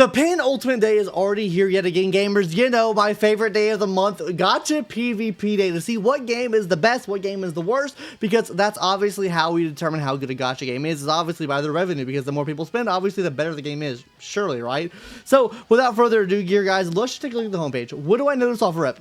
The penultimate day is already here yet again, gamers. You know, my favorite day of the month, Gacha PvP day, to see what game is the best, what game is the worst, because that's obviously how we determine how good a Gacha game is obviously by the revenue, because the more people spend, obviously the better the game is, surely, right? So, without further ado, gear guys, let's just take a look at the homepage. What do I notice off rip?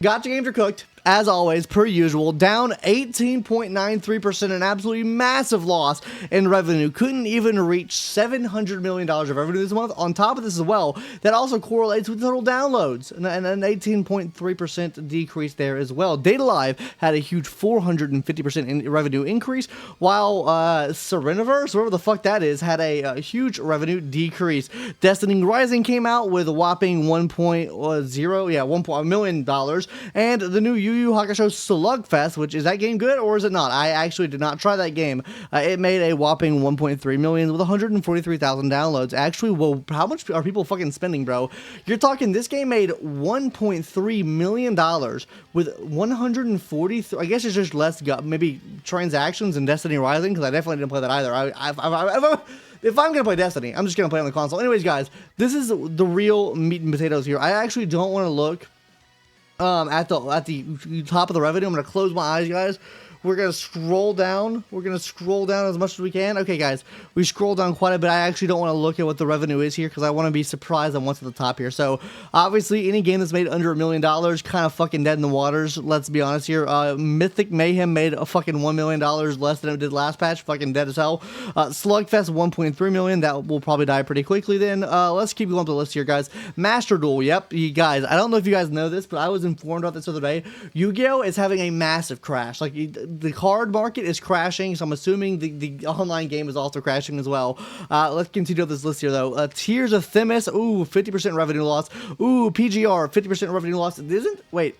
Gacha games are cooked, as always, per usual, down 18.93%, an absolutely massive loss in revenue. Couldn't even reach $700 million of revenue this month. On top of this as well, that also correlates with total downloads, and an 18.3% decrease there as well. Data Live had a huge 450% in revenue increase, while Hoyoverse, whatever the fuck that is, had a huge revenue decrease. Destiny Rising came out with a whopping $1 million, and the new Yu Yu Hakusho Slugfest, which is that game good or is it not? I actually did not try that game. It made a whopping 1.3 million with 143,000 downloads. Actually, well, how much are people fucking spending, bro? You're talking this game made $1.3 million with 143. I guess it's just less maybe transactions in Destiny Rising, because I definitely didn't play that either. If I'm gonna play Destiny, I'm just gonna play on the console. Anyways, guys, this is the real meat and potatoes here. I actually don't want to look at the top of the revenue. I'm gonna close my eyes, guys. We're gonna scroll down. We're gonna scroll down as much as we can. Okay, guys, we scroll down quite a bit. I actually don't want to look at what the revenue is here, because I want to be surprised on what's at the top here. So obviously, any game that's made under $1 million, kind of fucking dead in the waters. Let's be honest here. Mythic Mayhem made a fucking $1 million less than it did last patch. Fucking dead as hell. Slugfest 1.3 million. That will probably die pretty quickly. Then let's keep going up the list here, guys. Master Duel. Yep, you guys. I don't know if you guys know this, but I was informed about this the other day. Yu-Gi-Oh is having a massive crash. Like, the card market is crashing, so I'm assuming the online game is also crashing as well. Let's continue up this list here, though. Tears of Themis, ooh, 50% revenue loss. Ooh, PGR, 50% revenue loss. Wait,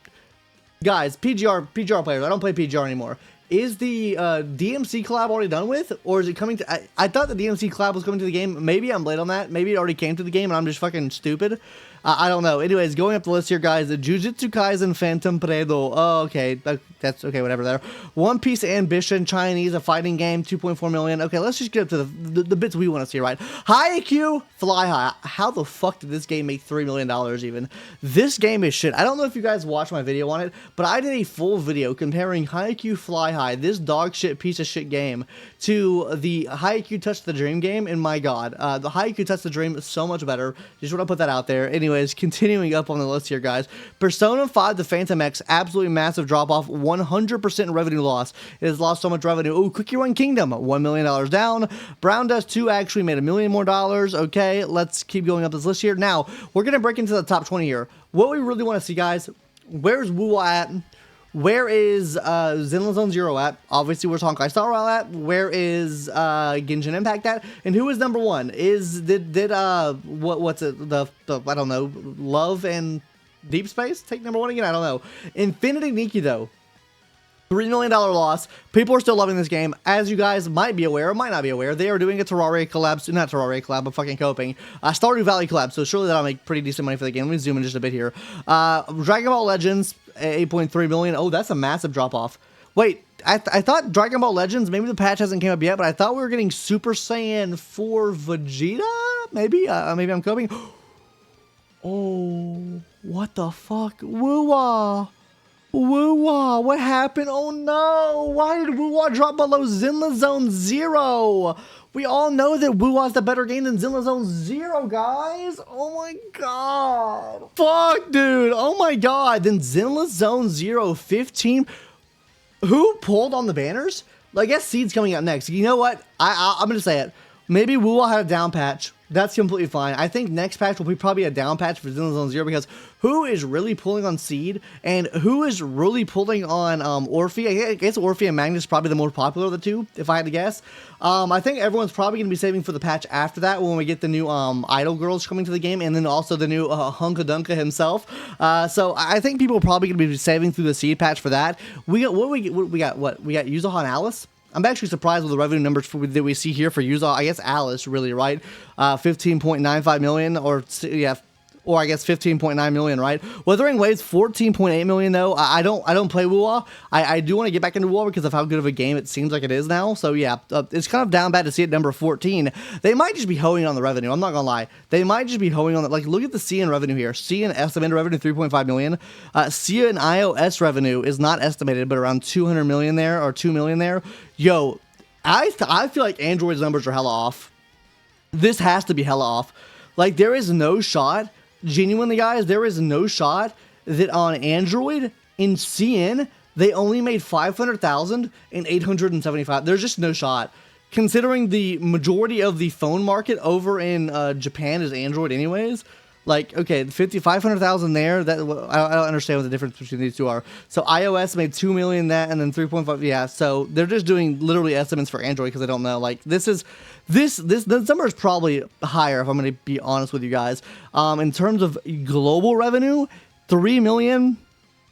guys, PGR players, I don't play PGR anymore. Is the DMC collab already done with, or is it coming to? I thought the DMC collab was coming to the game. Maybe I'm late on that. Maybe it already came to the game and I'm just fucking stupid. I don't know. Anyways, going up the list here, guys. The Jujutsu Kaisen Phantom Predo. Oh, okay. That's okay, whatever there. One Piece Ambition, Chinese, a fighting game, 2.4 million. Okay, let's just get up to the bits we want to see, right? Haikyuu Fly High. How the fuck did this game make $3 million even? This game is shit. I don't know if you guys watched my video on it, but I did a full video comparing Haikyuu Fly High, this dog shit piece of shit game, to the Haikyuu Touch the Dream game, and my god, the Haikyuu Touch the Dream is so much better. Just want to put that out there. Anyways, continuing up on the list here, guys. Persona 5 The Phantom X, absolutely massive drop-off, 100% revenue loss. It has lost so much revenue. Ooh, Cookie Run Kingdom, $1 million down. Brown Dust 2 actually made $1 million more. Okay, let's keep going up this list here. Now, we're going to break into the top 20 here. What we really want to see, guys, where's Wuwa at? Where is Zenless Zone Zero at? Obviously, where's Honkai Star Rail at? Where is Genshin Impact at? And who is number one? What's it? The I don't know. Love and Deep Space take number one again? I don't know. Infinity Nikki though, $3 million loss. People are still loving this game. As you guys might be aware, or might not be aware, they are doing a Terraria collab. Not Terraria collab, but fucking coping. Stardew Valley collab. So surely that'll make pretty decent money for the game. Let me zoom in just a bit here. Dragon Ball Legends, 8.3 million. Oh, that's a massive drop off. Wait, I thought Dragon Ball Legends, maybe the patch hasn't came up yet, but I thought we were getting Super Saiyan 4 Vegeta? Maybe? Maybe I'm coping. Oh, what the fuck? Woo-wah. Woo-wah, what happened? Oh no, why did Woo-wah drop below Zenless Zone Zero? We all know that Woo-wah's the better game than Zenless Zone Zero, guys. Oh my god. Fuck, dude. Oh my god. Then Zenless Zone Zero 15. Who pulled on the banners? I guess Seed's coming out next. You know what? I'm going to say it. Maybe Woo-wah had a down patch. That's completely fine. I think next patch will be probably a down patch for Zenless Zone Zero, because who is really pulling on Seed and who is really pulling on Orphe? I guess Orphe and Magnus probably the more popular of the two, if I had to guess. I think everyone's probably going to be saving for the patch after that when we get the new Idol Girls coming to the game, and then also the new Hunka Dunka himself. So I think people are probably going to be saving through the Seed patch for that. We got Yuzuha and Alice. I'm actually surprised with the revenue numbers that we see here for Yuzuha. I guess Alice, really, right? 15.95 million, or yeah, or I guess 15.9 million, right? Wuthering Waves 14.8 million though. I don't play WoW. I do want to get back into WoW because of how good of a game it seems like it is now. So yeah, it's kind of down bad to see it number 14. They might just be hoeing on the revenue. I'm not gonna lie. They might just be hoeing on it. Like, look at the CN revenue here. CN estimated revenue 3.5 million. CN iOS revenue is not estimated, but around 200 million there, or 2 million there. Yo, I feel like Android's numbers are hella off. This has to be hella off. Like, there is no shot. Genuinely, guys, there is no shot that on Android in CN they only made 500,000 and 875. There's just no shot, considering the majority of the phone market over in Japan is Android, anyways. Like, okay, 500,000 there. That I don't understand what the difference between these two are. So iOS made 2 million that, and then 3.5. Yeah, so they're just doing literally estimates for Android because they don't know. Like, this number is probably higher if I'm going to be honest with you guys. In terms of global revenue, 3 million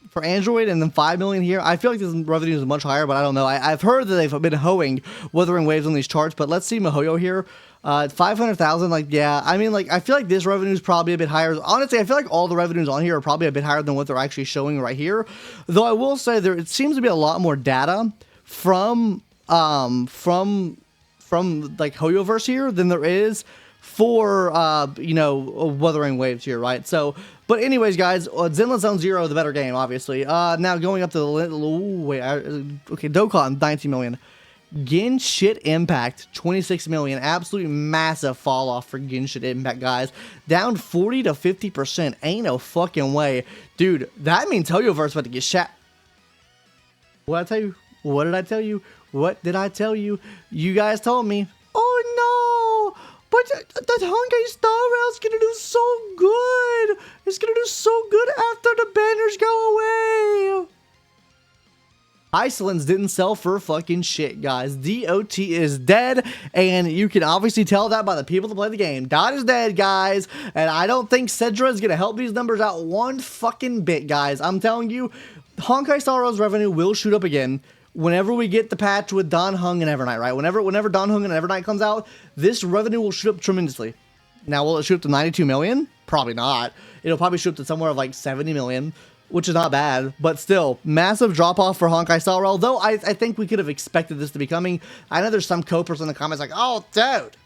for Android and then 5 million here. I feel like this revenue is much higher, but I don't know. I've heard that they've been hoeing Wuthering Waves on these charts, but let's see MiHoYo here. 500,000, like, yeah, I mean, like, I feel like this revenue is probably a bit higher. Honestly, I feel like all the revenues on here are probably a bit higher than what they're actually showing right here. Though I will say it seems to be a lot more data from like Hoyoverse here than there is for Wuthering Waves here, right? So, but anyways, guys, Zenless Zone Zero, the better game, obviously. Now going up to Dokkan, 19 million. Genshin Impact, 26 million. Absolutely massive fall off for Genshin Impact, guys. Down 40 to 50%. Ain't no fucking way. Dude, that means Hoyoverse about to get shot. What did I tell you? What did I tell you? What did I tell you? You guys told me. Oh no! But the Honkai Star Rail's gonna do so good! It's gonna do so good after the banners go away! Iceland's didn't sell for fucking shit, guys. DOT is dead, and you can obviously tell that by the people that play the game. Dot is dead, guys, and I don't think Cedra is going to help these numbers out one fucking bit, guys. I'm telling you, Honkai Star Rail's revenue will shoot up again whenever we get the patch with Dan Heng and Evernight, right? Whenever Dan Heng and Evernight comes out, this revenue will shoot up tremendously. Now, will it shoot up to 92 million? Probably not. It'll probably shoot up to somewhere of like 70 million. Which is not bad, but still, massive drop-off for Honkai Star Rail, though I think we could have expected this to be coming. I know there's some copers in the comments like, oh, dude,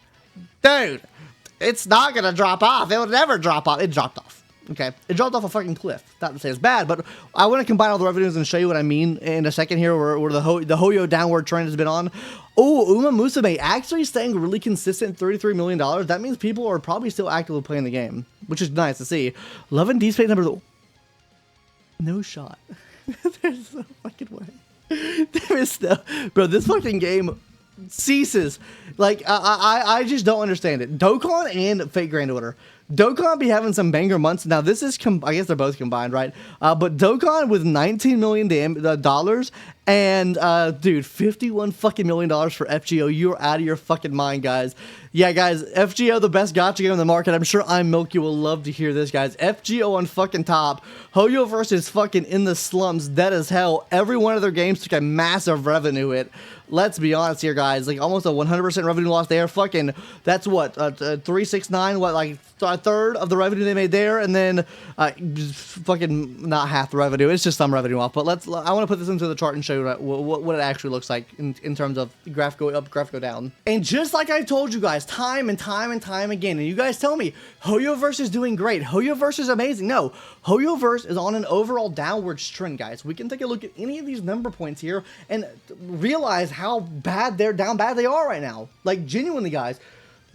it's not going to drop off. It would never drop off. It dropped off, okay? It dropped off a fucking cliff. Not to say it's bad, but I want to combine all the revenues and show you what I mean in a second here, where the Hoyo downward trend has been on. Oh, Uma Musume actually staying really consistent, $33 million. That means people are probably still actively playing the game, which is nice to see. Love and Deep Space number... No shot. There's no fucking way. There is no... Bro, this fucking game ceases. Like, I just don't understand it. Dokkan and Fate Grand Order. Dokkan be having some banger months. Now, this is... I guess they're both combined, right? But Dokkan with $19 million dollars and, dude, $51 fucking million for FGO. You're out of your fucking mind, guys. Yeah, guys, FGO, the best gacha game in the market. I'm sure iMilky will love to hear this, guys. FGO on fucking top. Hoyoverse is fucking in the slums, dead as hell. Every one of their games took a massive revenue hit. Let's be honest here, guys. Like, almost a 100% revenue loss there. Fucking, that's what, 369, what, like, a third of the revenue they made there, and then fucking not half the revenue. It's just some revenue off. But I want to put this into the chart and show you what it actually looks like in terms of graph go up, graph go down. And just like I told you guys, time and time and time again, and you guys tell me, Hoyoverse is doing great. Hoyoverse is amazing. No, Hoyoverse is on an overall downwards trend, guys. We can take a look at any of these number points here and realize how bad they are right now. Like, genuinely, guys.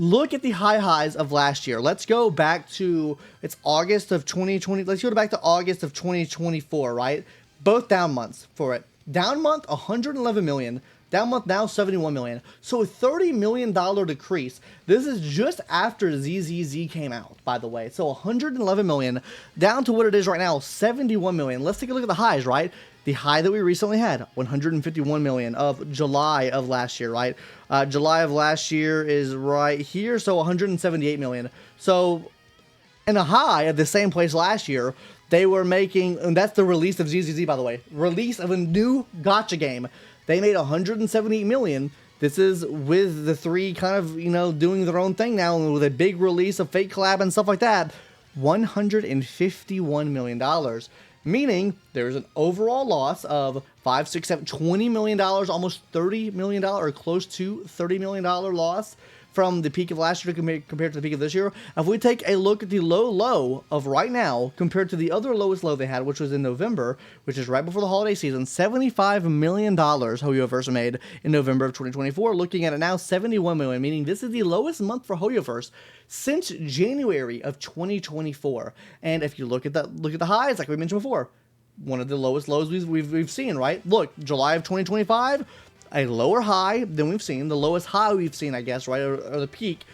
Look at the highs of last year. Let's go back to, it's August of 2020. Let's go back to August of 2024, right? Both down months for it. Down month, 111 million. Down month now, 71 million. So a $30 million decrease. This is just after ZZZ came out, by the way. So 111 million down to what it is right now, 71 million. Let's take a look at the highs, right? The high that we recently had, 151 million of July of last year, right? July of last year is right here, so 178 million. So, in a high at the same place last year, they were making, and that's the release of ZZZ, by the way, release of a new gacha game. They made 178 million. This is with the three kind of, doing their own thing now, with a big release of Fate collab and stuff like that. $151 million. Meaning there's an overall loss of 5, 6, 7, $20 million, almost $30 million, or close to $30 million loss from the peak of last year compared to the peak of this year. If we take a look at the low of right now compared to the other lowest low they had, which was in November, which is right before the holiday season, $75 million Hoyoverse made in November of 2024. Looking at it now, $71 million, meaning this is the lowest month for Hoyoverse since January of 2024. And if you look at the highs, like we mentioned before, one of the lowest lows we've seen, right? Look, July of 2025, a lower high than we've seen, the lowest high we've seen, I guess, right, or the peak,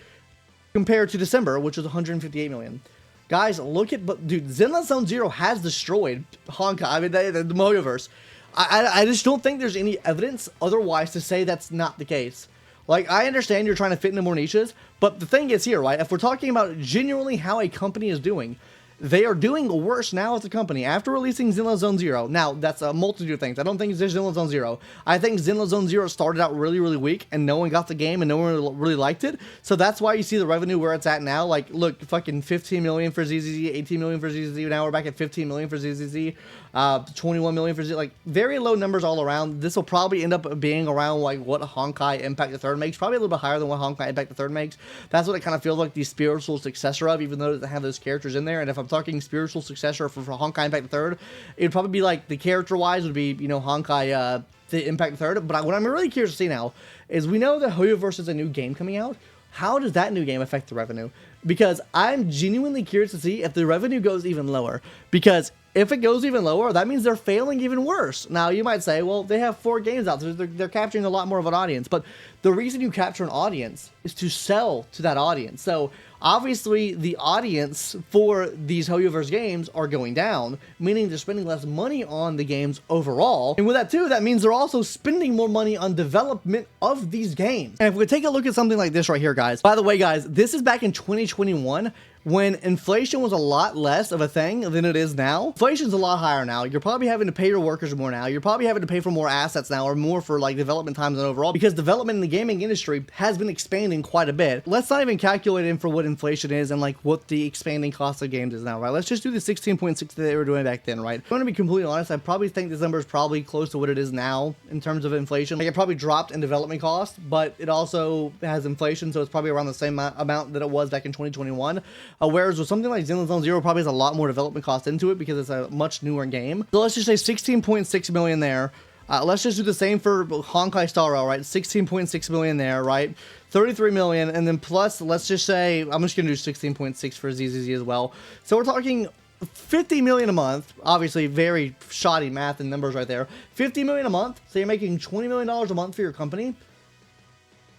compared to December, which was 158 million. Guys, look at, but dude, Zenless Zone Zero has destroyed Honkai. I mean, the Hoyoverse. I just don't think there's any evidence otherwise to say that's not the case. Like, I understand you're trying to fit into more niches, but the thing is here, right, if we're talking about genuinely how a company is doing, they are doing worse now as a company after releasing Zenless Zone Zero. Now, that's a multitude of things. I don't think it's just Zenless Zone Zero. I think Zenless Zone Zero started out really, really weak, and no one got the game, and no one really liked it. So that's why you see the revenue where it's at now. Like, look, fucking 15 million for ZZZ, 18 million for ZZZ. Now we're back at 15 million for ZZZ, 21 million for ZZZ. Like, very low numbers all around. This will probably end up being around, like, what Honkai Impact the Third makes. Probably a little bit higher than what Honkai Impact the Third makes. That's what it kind of feels like the spiritual successor of, even though it doesn't have those characters in there. And if I'm talking spiritual successor for Honkai Impact the Third, it'd probably be like, the character-wise would be, you know, Honkai the Impact the Third. But what I'm really curious to see now is we know that Hoyoverse is a new game coming out. How does that new game affect the revenue? Because I'm genuinely curious to see if the revenue goes even lower. Because if it goes even lower, that means they're failing even worse. Now, you might say, well, they have 4 games out, so they're capturing a lot more of an audience. But the reason you capture an audience is to sell to that audience. So, obviously, the audience for these Hoyoverse games are going down, meaning they're spending less money on the games overall. And with that, too, that means they're also spending more money on development of these games. And if we take a look at something like this right here, guys, by the way, guys, this is back in 2021, when inflation was a lot less of a thing than it is now. Inflation's a lot higher now. You're probably having to pay your workers more now. You're probably having to pay for more assets now, or more for like development times and overall, because development in the gaming industry has been expanding quite a bit. Let's not even calculate in for what inflation is and like what the expanding cost of games is now, right? Let's just do the 16.6 that they were doing back then, right? I'm gonna be completely honest, I probably think this number is probably close to what it is now in terms of inflation. Like, it probably dropped in development cost, but it also has inflation, so it's probably around the same amount that it was back in 2021. Whereas with something like Zenless Zone Zero probably has a lot more development cost into it because it's a much newer game. So let's just say 16.6 million there. Let's just do the same for Honkai Star Rail, right? 16.6 million there, right? 33 million, and then plus, let's just say, I'm just gonna do 16.6 for ZZZ as well. So we're talking 50 million a month. Obviously, very shoddy math and numbers right there. 50 million a month, so you're making $20 million a month for your company.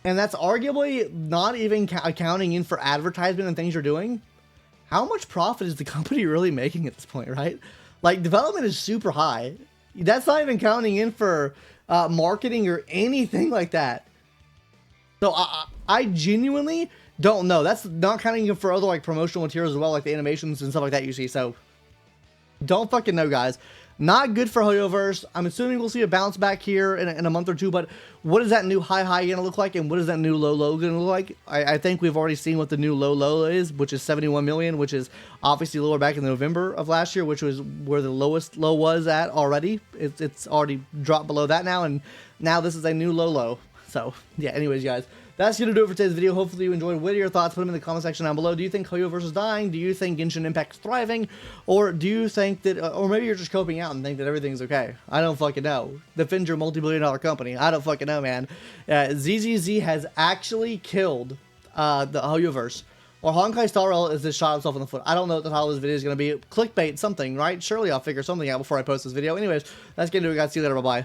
And that's arguably not even accounting in for advertisement and things you're doing. How much profit is the company really making at this point, right? Like, development is super high. That's not even counting in for marketing or anything like that. So I genuinely don't know. That's not counting in for other like promotional materials as well, like the animations and stuff like that you see. So don't fucking know, guys. Not good for Hoyoverse. I'm assuming we'll see a bounce back here in a month or two, but what is that new high going to look like, and what is that new low going to look like? I think we've already seen what the new low is, which is 71 million, which is obviously lower back in November of last year, which was where the lowest low was at already. It's already dropped below that now, and now this is a new low. So, yeah, anyways, guys. That's going to do it for today's video. Hopefully you enjoyed. What are your thoughts? Put them in the comment section down below. Do you think Hoyoverse is dying? Do you think Genshin Impact is thriving? Or do you think that, or maybe you're just coping out and think that everything's okay? I don't fucking know. Defend your multi-billion-dollar company. I don't fucking know, man. ZZZ has actually killed the Hoyoverse. Or Honkai Star Rail is just shot himself in the foot. I don't know what the title of this video is going to be. Clickbait something, right? Surely I'll figure something out before I post this video. Anyways, that's going to do it, guys. See you later. Bye-bye.